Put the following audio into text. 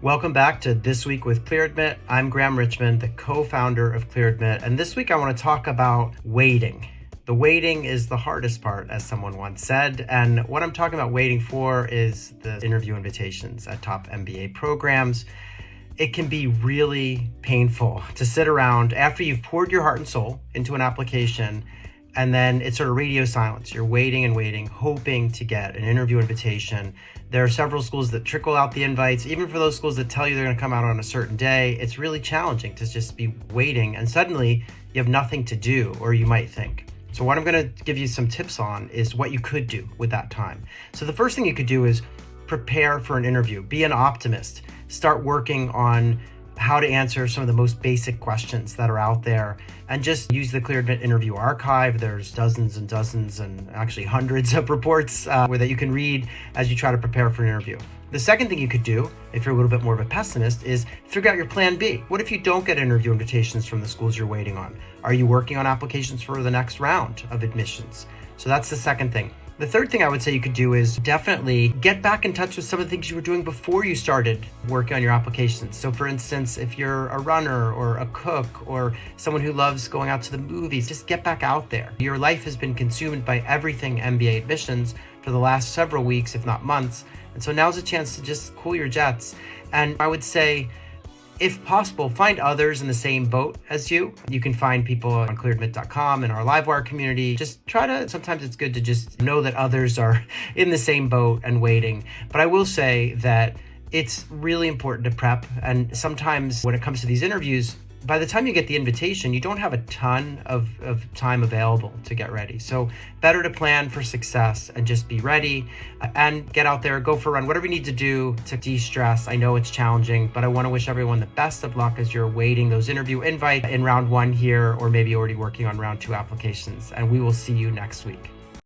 Welcome back to This Week with ClearAdmit. I'm Graham Richmond, the co-founder of ClearAdmit, and this week I want to talk about waiting. The waiting is the hardest part, as someone once said, and what I'm talking about waiting for is the interview invitations at top MBA programs. It can be really painful to sit around after you've poured your heart and soul into an application, and then it's sort of radio silence. You're waiting and waiting, hoping to get an interview invitation. There are several schools that trickle out the invites. Even for those schools that tell you they're going to come out on a certain day, it's really challenging to just be waiting, and suddenly you have nothing to do, or you might think. So what I'm going to give you some tips on is what you could do with that time. So the first thing you could do is prepare for an interview. Be an optimist. Start working on how to answer some of the most basic questions that are out there, and just use the ClearAdmit interview archive. There's dozens and dozens and actually hundreds of reports that you can read as you try to prepare for an interview. The second thing you could do, if you're a little bit more of a pessimist, is figure out your plan B. What if you don't get interview invitations from the schools you're waiting on? Are you working on applications for the next round of admissions? So that's the second thing. The third thing I would say you could do is definitely get back in touch with some of the things you were doing before you started working on your applications. So for instance, if you're a runner or a cook or someone who loves going out to the movies, just get back out there. Your life has been consumed by everything MBA admissions for the last several weeks, if not months. And so now's a chance to just cool your jets. And I would say, if possible, find others in the same boat as you. You can find people on clearadmit.com and our Livewire community. Just try to, sometimes it's good to just know that others are in the same boat and waiting. But I will say that it's really important to prep. And sometimes when it comes to these interviews, by the time you get the invitation, you don't have a ton of time available to get ready. So better to plan for success and just be ready and get out there, go for a run, whatever you need to do to de-stress. I know it's challenging, but I want to wish everyone the best of luck as you're awaiting those interview invites in round one here, or maybe already working on round two applications. And we will see you next week.